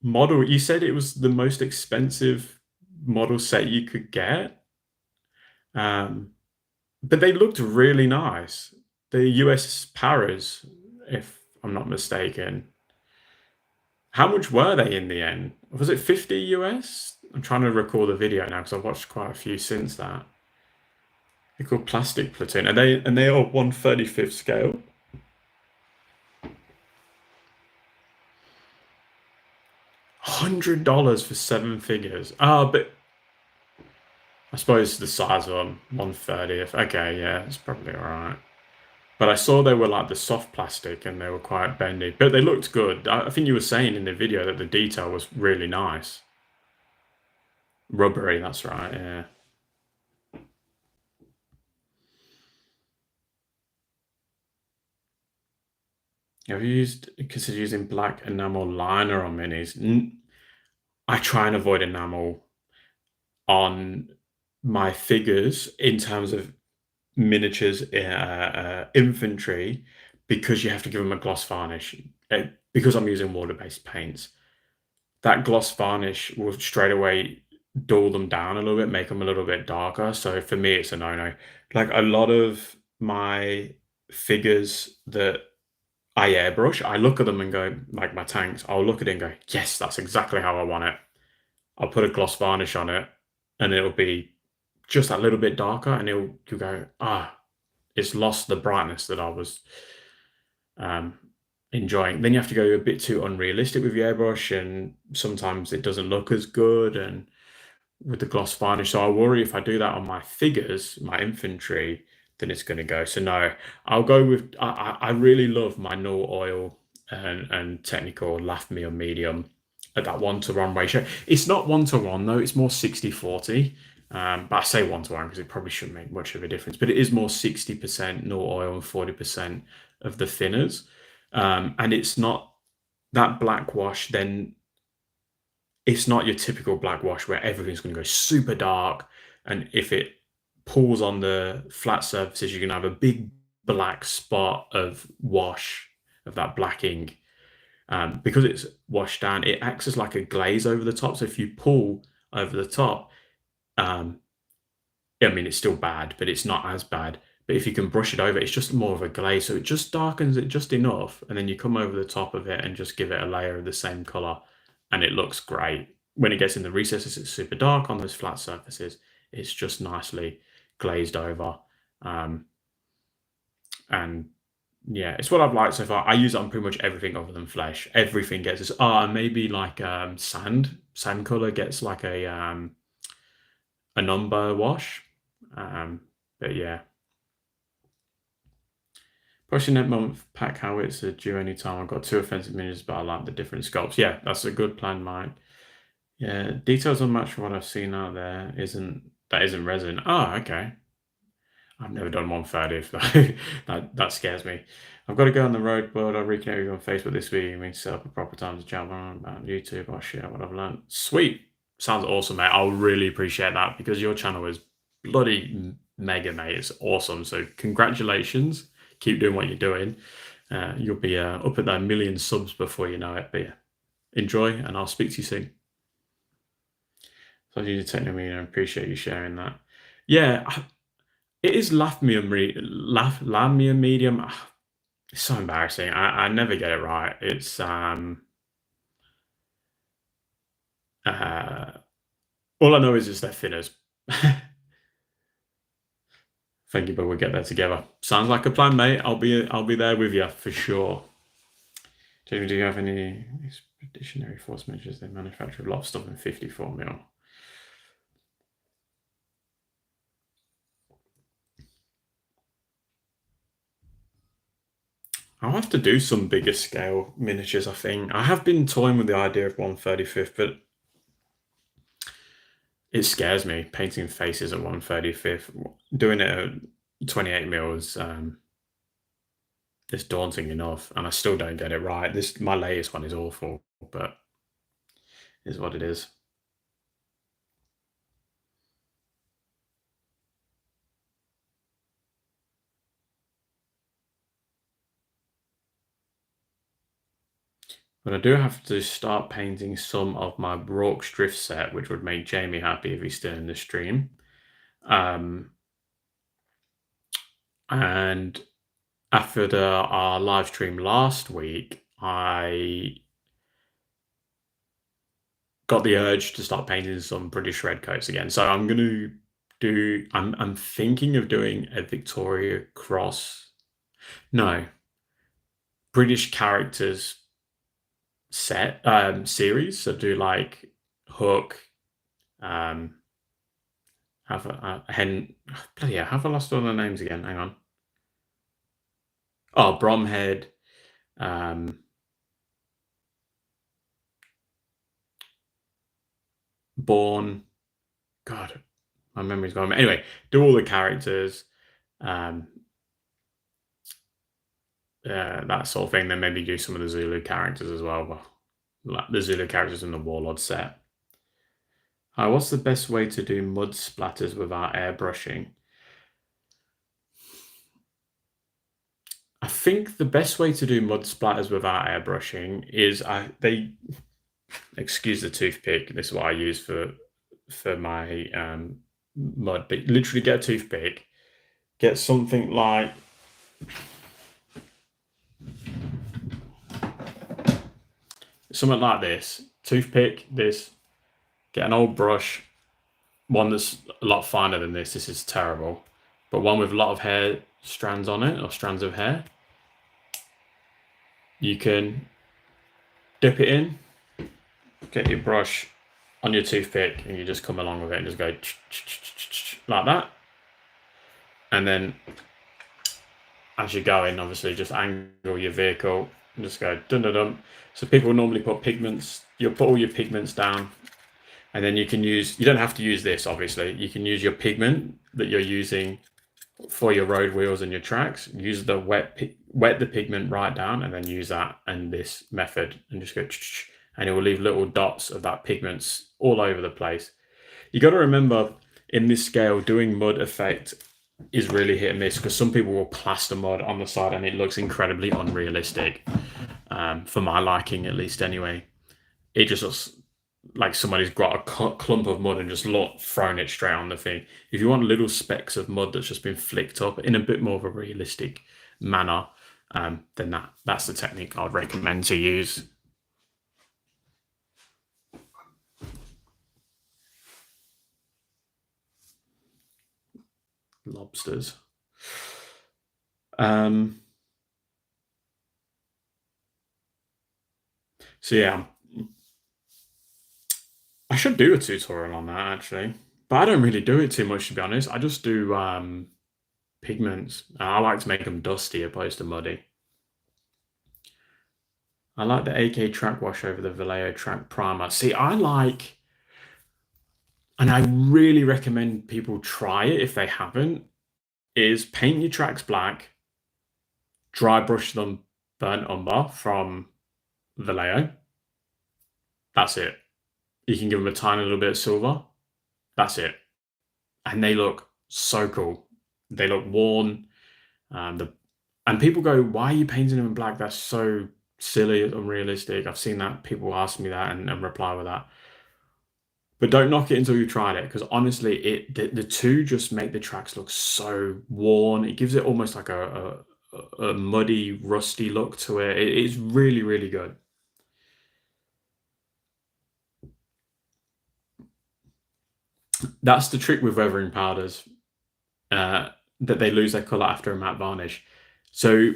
model? You said it was the most expensive model set you could get, um, but they looked really nice. The US Paras, if I'm not mistaken. How much were they in the end? Was it 50 US? I'm trying to recall the video now because I've watched quite a few since that. They're called Plastic Platoon. And they are 1/35th scale. $100 for 7 figures. But I suppose the size of them, 1/30th. Okay, yeah, it's probably alright. But I saw they were like the soft plastic and they were quite bendy, but they looked good. I think you were saying in the video that the detail was really nice. Rubbery, that's right, yeah. Have you considered using black enamel liner on minis? I try and avoid enamel on my figures in terms of miniatures, infantry, because you have to give them a gloss varnish. Because I'm using water-based paints, that gloss varnish will straight away dull them down a little bit, make them a little bit darker. So for me, it's a no-no. Like a lot of my figures that I airbrush, I look at them and go, like my tanks, I'll look at it and go, yes, that's exactly how I want it. I'll put a gloss varnish on it and it'll be just a little bit darker and you'll go, it's lost the brightness that I was um, enjoying. Then you have to go a bit too unrealistic with your airbrush, and sometimes it doesn't look as good. And with the gloss varnish, so I worry if I do that on my figures, my infantry, then it's going to go. So no, I'll go with. I really love my null oil and technical LAFME or medium at that 1-to-1 ratio. It's not 1-to-1 though; it's more 60-40. But I say 1-to-1 because it probably shouldn't make much of a difference. But it is more 60% null oil and 40% of the thinners, and it's not that black wash. Then it's not your typical black wash where everything's going to go super dark, and if it pulls on the flat surfaces, you're going to have a big black spot of wash of that black ink. Because it's washed down, it acts as like a glaze over the top. So if you pull over the top, um, I mean, it's still bad, but it's not as bad. But if you can brush it over, it's just more of a glaze. So it just darkens it just enough. And then you come over the top of it and just give it a layer of the same color. And it looks great. When it gets in the recesses, it's super dark. On those flat surfaces, it's just nicely glazed over. Um, and yeah, it's what I've liked so far. I use it on pretty much everything other than flesh. Everything gets this. Oh, and maybe like sand color gets like a number wash. But yeah. Pushing that month pack howitzer due any time. I've got 2 offensive miniatures, but I like the different sculpts. Yeah, that's a good plan, Mike. Yeah, details unmatched from what I've seen out there isn't resin. Oh, okay. I've never done 130th though. that scares me. I've got to go on the road, but I'll reconnect with you on Facebook this week. I mean, set up a proper time to chat on YouTube. I'll share what I've learned. Sweet. Sounds awesome, mate. I'll really appreciate that because your channel is bloody mega, mate. It's awesome. So congratulations. Keep doing what you're doing. You'll be up at that 1,000,000 subs before you know it. But yeah, enjoy, and I'll speak to you soon. So you take me and I appreciate you sharing that. Yeah, it is Lamia medium. It's so embarrassing. I never get it right. It's all I know is it's their thinners. Thank you, but we'll get there together. Sounds like a plan, mate. I'll be there with you for sure. Jamie, do you have any expeditionary force measures? They manufacture a lot of stuff in 54mm. I'll have to do some bigger scale miniatures, I think. I have been toying with the idea of 1/35th, but it scares me painting faces at 1/35th. Doing it at 28mm is daunting enough, and I still don't get it right. My latest one is awful, but it is what it is. But I do have to start painting some of my Brooks Drift set, which would make Jamie happy if he's still in the stream. And after our live stream last week, I got the urge to start painting some British red coats again. So I'm gonna do. I'm thinking of doing a Victoria Cross. No, British characters set series. So do like Hook. Have a hen. Bloody hell, have I lost all the names again? Hang on. Oh, Bromhead. Born. God, my memory's gone. Anyway, do all the characters. That sort of thing. Then maybe do some of the Zulu characters as well. Well, like the Zulu characters in the Warlord set. What's the best way to do mud splatters without airbrushing? I think the best way to do mud splatters without airbrushing is excuse the toothpick. This is what I use for my mud. But literally get a toothpick, get something like this. Toothpick this. Get an old brush, one that's a lot finer than this. This is terrible. but one with a lot of hair strands on it, or strands of hair. You can dip it in, get your brush on your toothpick, and you just come along with it and just go like that. And then as you're going, obviously just angle your vehicle and just go dun dun dun. So people normally put pigments, you'll put all your pigments down, and then you can use, you don't have to use this obviously, you can use your pigment that you're using for your road wheels and your tracks. Use the wet the pigment right down, and then use that and this method and just go and it will leave little dots of that pigments all over the place. You got to remember, in this scale, doing mud effect is really hit and miss, because some people will plaster mud on the side and it looks incredibly unrealistic, for my liking at least anyway. It just looks like somebody's got a clump of mud and just thrown it straight on the thing. If you want little specks of mud that's just been flicked up in a bit more of a realistic manner, then that's the technique I'd recommend to use. Lobsters. So yeah, I should do a tutorial on that actually, but I don't really do it too much, to be honest. I just do pigments. I like to make them dusty opposed to muddy. I like the AK track wash over the Vallejo track primer. See, and I really recommend people try it if they haven't, is paint your tracks black, dry brush them burnt umber from Vallejo. That's it. You can give them a tiny little bit of silver. That's it. And they look so cool. They look worn. And people go, "Why are you painting them in black? That's so silly, unrealistic." I've seen that. People ask me that and reply with that. But don't knock it until you've tried it, because honestly, the two just make the tracks look so worn. It gives it almost like a muddy, rusty look to it. It's really, really good. That's the trick with weathering powders, that they lose their color after a matte varnish. So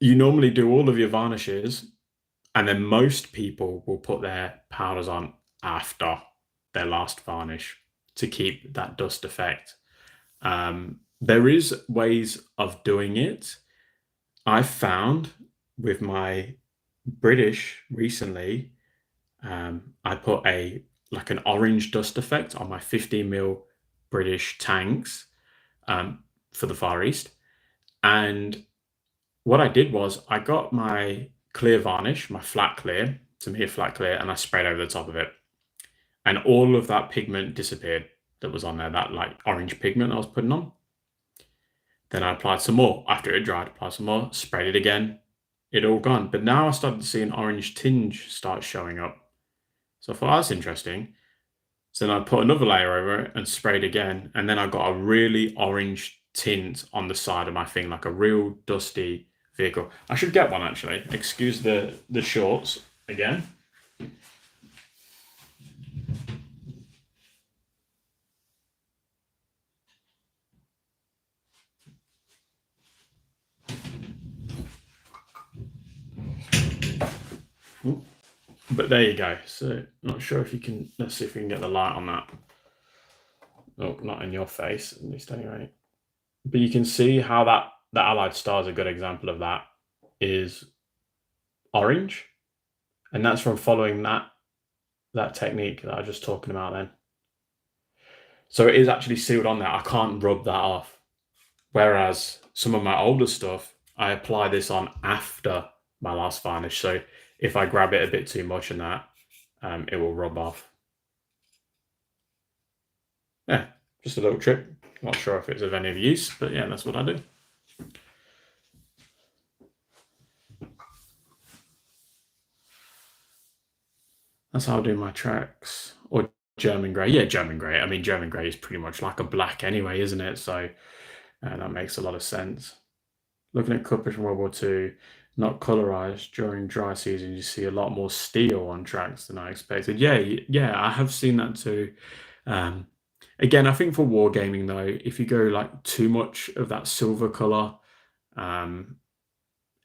you normally do all of your varnishes, and then most people will put their powders on after their last varnish to keep that dust effect. There is ways of doing it. I found with my British recently, I put like an orange dust effect on my 15 mil British tanks, for the Far East. And what I did was I got my clear varnish, my flat clear, to me a flat clear, and I sprayed over the top of it. And all of that pigment disappeared that was on there, that like orange pigment I was putting on. Then I applied some more. After it dried, applied some more, sprayed it again. It all gone. But now I started to see an orange tinge start showing up. So I thought, that's interesting. So then I put another layer over it and sprayed again. And then I got a really orange tint on the side of my thing, like a real dusty vehicle. I should get one actually. Excuse the shorts again. But there you go. So not sure if you can, let's see if we can get the light on that. Oh, not in your face, at least anyway. But you can see how that the Allied Star is a good example of that, is orange. And that's from following that technique that I was just talking about then. So it is actually sealed on there. I can't rub that off. Whereas some of my older stuff, I apply this on after my last varnish. So if I grab it a bit too much in that, it will rub off. Yeah, just a little trick. Not sure if it's of any use, but yeah, that's what I do. That's how I do my tracks. Or German grey. Yeah, German grey. I mean, German grey is pretty much like a black anyway, isn't it? So that makes a lot of sense. Looking at coupage from World War II, not colorized during dry season, you see a lot more steel on tracks than I expected. Yeah, yeah, I have seen that too. Again, I think for wargaming though, if you go like too much of that silver color, um,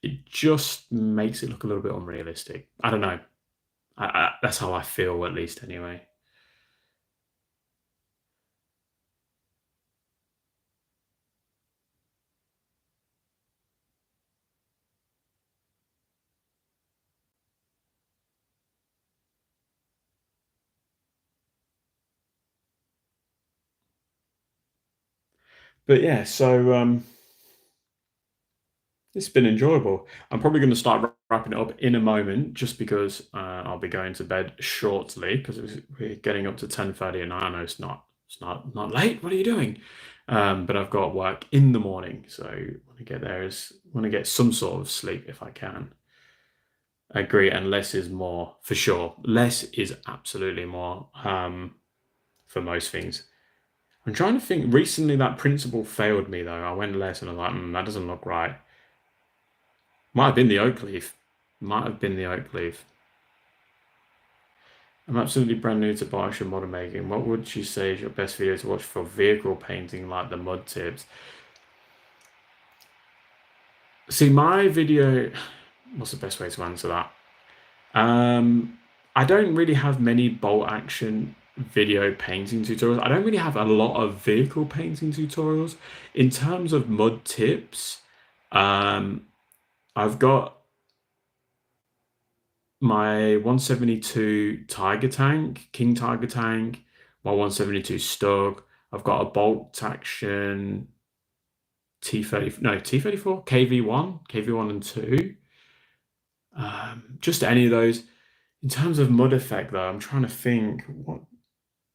it just makes it look a little bit unrealistic. I don't know. That's how I feel, at least, anyway. But yeah, so it's been enjoyable. I'm probably going to start wrapping it up in a moment, just because I'll be going to bed shortly because we're getting up to 10:30, and I know it's not late. What are you doing? But I've got work in the morning, so when I get there is want to get some sort of sleep if I can. I agree, and less is more for sure. Less is absolutely more for most things. I'm trying to think. Recently, that principle failed me though. I went less, and I was like, that doesn't look right. Might have been the oak leaf. Might have been the oak leaf. I'm absolutely brand new to Bioshock model making. What would you say is your best video to watch for vehicle painting, like the mud tips? See, my video. What's the best way to answer that? Um, I don't really have many bolt action video painting tutorials. I don't really have a lot of vehicle painting tutorials. In terms of mud tips, um, I've got my 172 Tiger tank, King Tiger tank, my 172 Stug. I've got a bolt action T30, no, T34, KV1 and 2. Just any of those. In terms of mud effect, though, I'm trying to think. What?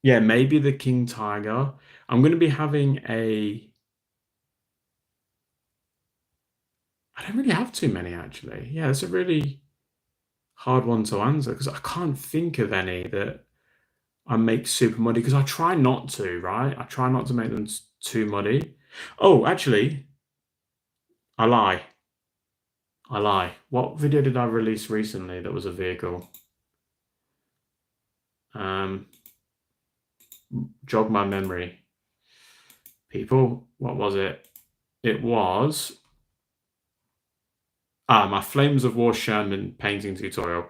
Yeah, maybe the King Tiger. I'm going to be having a. I don't really have too many actually. Yeah, it's a really hard one to answer because I can't think of any that I make super muddy because I try not to, right? I try not to make them too muddy. Oh, actually, I lie. I lie. What video did I release recently that was a vehicle? Um, Jog my memory. People, what was it? It was my Flames of War Sherman painting tutorial.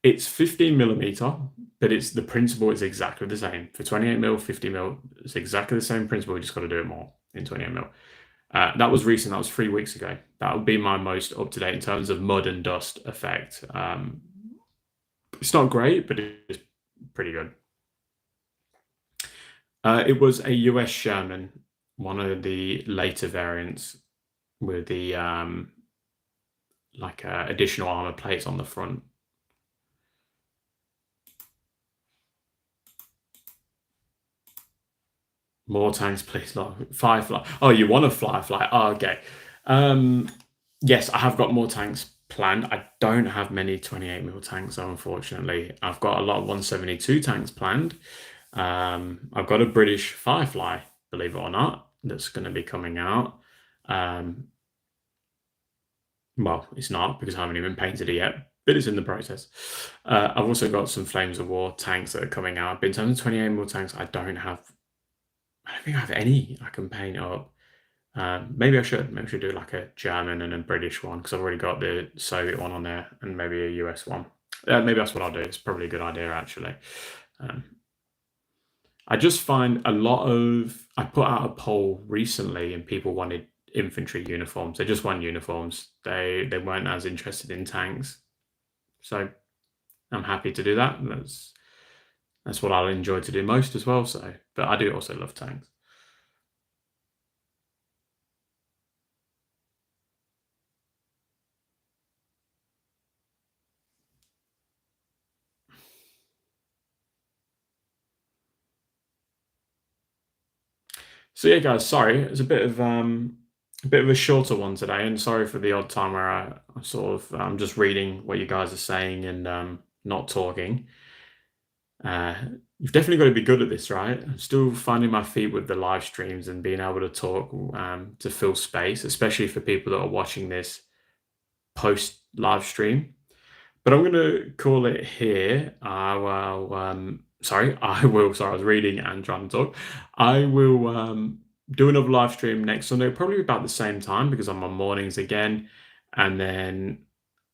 It's 15 millimeter, but it's the principle is exactly the same for 28 mil, 50 mil. It's exactly the same principle. We just got to do it more in 28 mil. That was recent. That was 3 weeks ago. That would be my most up to date in terms of mud and dust effect. It's not great, but it's pretty good. It was a US Sherman, one of the later variants with the additional armor plates on the front. More tanks, please. Like Firefly. Oh, you want a Firefly? Oh, okay. Yes, I have got more tanks planned. I don't have many 28 mil tanks, though, unfortunately. I've got a lot of 172 tanks planned. I've got a British Firefly, believe it or not, that's going to be coming out. Um, well, it's not because I haven't even painted it yet, but it's in the process. I've also got some Flames of War tanks that are coming out. But in terms of 28 mil tanks, I don't think I have any I can paint up. Maybe I should. Maybe I should do like a German and a British one because I've already got the Soviet one on there and maybe a US one. Maybe that's what I'll do. It's probably a good idea actually. Um, I just find a lot of. I put out a poll recently and people wanted infantry uniforms. They just want uniforms. They weren't as interested in tanks. So I'm happy to do that. That's what I'll enjoy to do most as well. So, but I do also love tanks. So yeah, guys, sorry, it's a bit of a shorter one today, and sorry for the odd time where I sort of I'm just reading what you guys are saying and not talking. Uh, you've definitely got to be good at this, right? I'm still finding my feet with the live streams and being able to talk to fill space, especially for people that are watching this post live stream. But I'm going to call it here. I will Sorry, I will. Sorry, I was reading and trying to talk. I will do another live stream next Sunday, probably about the same time because I'm on mornings again, and then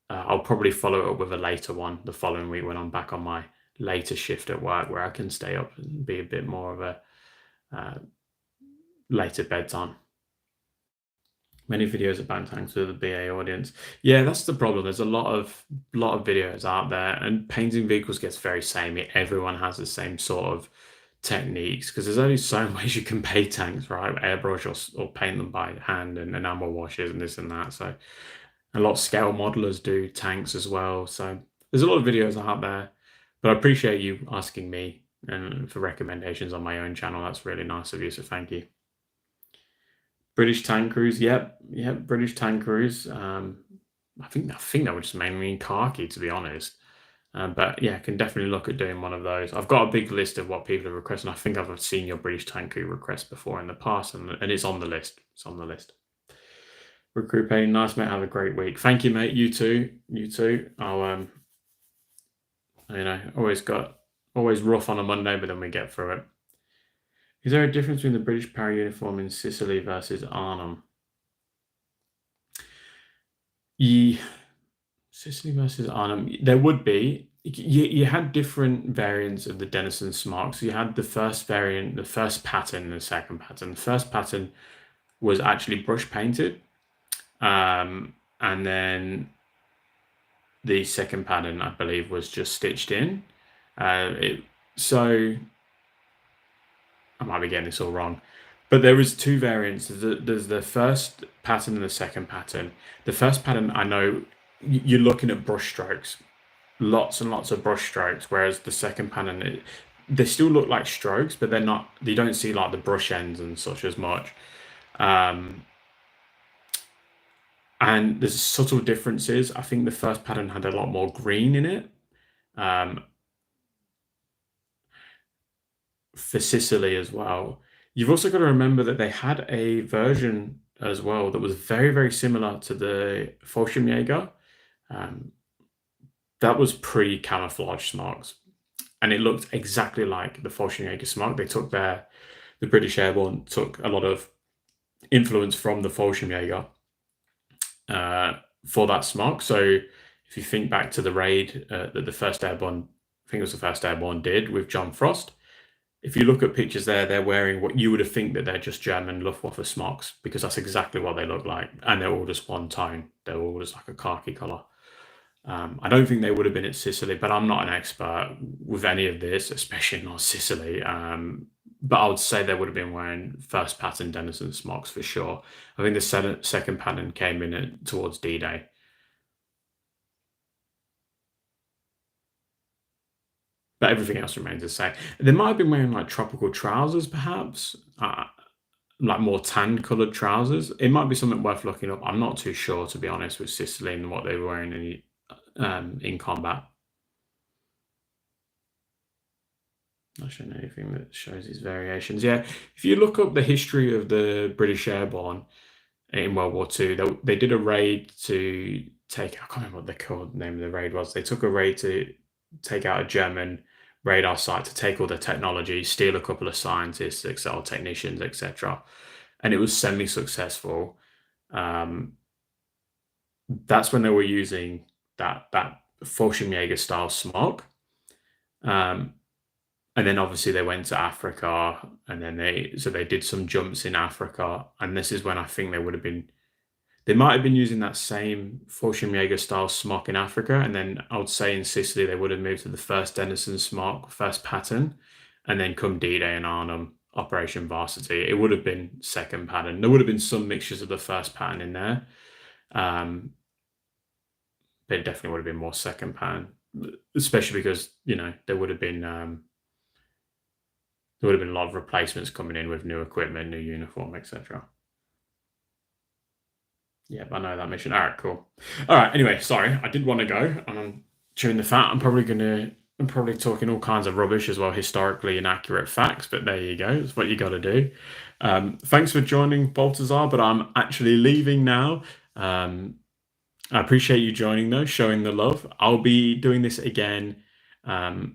I'll probably follow it up with a later one the following week when I'm back on my later shift at work, where I can stay up and be a bit more of a uh, later bedtime. Many videos about tanks with a BA audience. Yeah, that's the problem. There's a lot of videos out there, and painting vehicles gets very samey. Everyone has the same sort of techniques because there's only so ways you can paint tanks, right? Airbrush or paint them by hand and enamel washes and this and that. So a lot of scale modelers do tanks as well. So there's a lot of videos out there, but I appreciate you asking me and for recommendations on my own channel. That's really nice of you. So thank you. British tank crews, yep, yep, British tank crews. I think that would just mainly mean khaki, to be honest. But yeah, I can definitely look at doing one of those. I've got a big list of what people have requested. I think I've seen your British tank crew request before in the past, and it's on the list. It's on the list. Recruit Payne, nice mate. Have a great week. Thank you, mate. You too. You too. I'll always rough on a Monday, but then we get through it. Is there a difference between the British para uniform in Sicily versus Arnhem? Ye Sicily versus Arnhem. There would be. You had different variants of the Denison Smart. So you had the first variant, the first pattern, and the second pattern. The first pattern was actually brush painted, and then the second pattern, I believe, was just stitched in. So I might be getting this all wrong, but there was two variants. There's the first pattern and the second pattern. The first pattern, I know you're looking at brush strokes, lots and lots of brush strokes, whereas the second pattern, they still look like strokes, but they're not. You don't see like the brush ends and such as much. And there's subtle differences. I think the first pattern had a lot more green in it. For Sicily as well. You've also got to remember that they had a version as well that was very, very similar to the Fallschirmjäger. That was pre-camouflage smokes, and it looked exactly like the Fallschirmjäger smoke. The British Airborne took a lot of influence from the Fallschirmjäger for that smoke. So if you think back to the raid that the first Airborne, I think it was the first Airborne did with John Frost. If you look at pictures there, they're wearing what you would have think that they're just German Luftwaffe smocks, because that's exactly what they look like, and they're all just one tone. They're all just like a khaki color. I don't think they would have been at Sicily, but I'm not an expert with any of this, especially not Sicily. But I would say they would have been wearing first pattern Denison smocks for sure. I think the second pattern came in towards D-Day. But everything else remains the same. They might have been wearing like tropical trousers, perhaps, like more tan coloured trousers. It might be something worth looking up. I'm not too sure, to be honest, with Sicily and what they were wearing in combat. Not showing anything that shows these variations. Yeah, if you look up the history of the British Airborne in World War II, they did a raid to take. I can't remember what the name of the raid was. They took a raid to take out a German radar site, to take all the technology, steal a couple of scientists, Excel technicians, etc. And it was semi-successful. That's when they were using that Fallschirmjäger style smoke. And then obviously they went to Africa, and then they did some jumps in Africa, and this is when I think they might have been using that same Fallschirmjäger style smock in Africa, and then I would say in Sicily they would have moved to the first Denison smock, first pattern, and then come D-Day and Arnhem, Operation Varsity, it would have been second pattern. There would have been some mixtures of the first pattern in there, but it definitely would have been more second pattern, especially because there would have been a lot of replacements coming in with new equipment, new uniform, etc. Yeah, I know that mission. All right, cool. All right. Anyway, sorry, I did want to go, and I'm chewing the fat. I'm probably talking all kinds of rubbish as well, historically inaccurate facts. But there you go. It's what you got to do. Thanks for joining, Baltazar. But I'm actually leaving now. I appreciate you joining though, showing the love. I'll be doing this again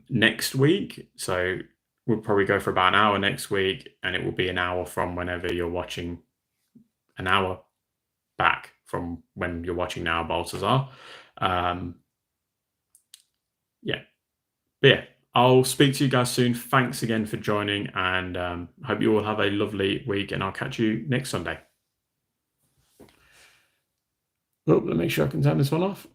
next week. So we'll probably go for about an hour next week, and it will be an hour from whenever you're watching, an hour back from when you're watching now, Baltazar. Um, yeah, but yeah, I'll speak to you guys soon. Thanks again for joining, and hope you all have a lovely week. And I'll catch you next Sunday. Oh, let me make sure I can turn this one off.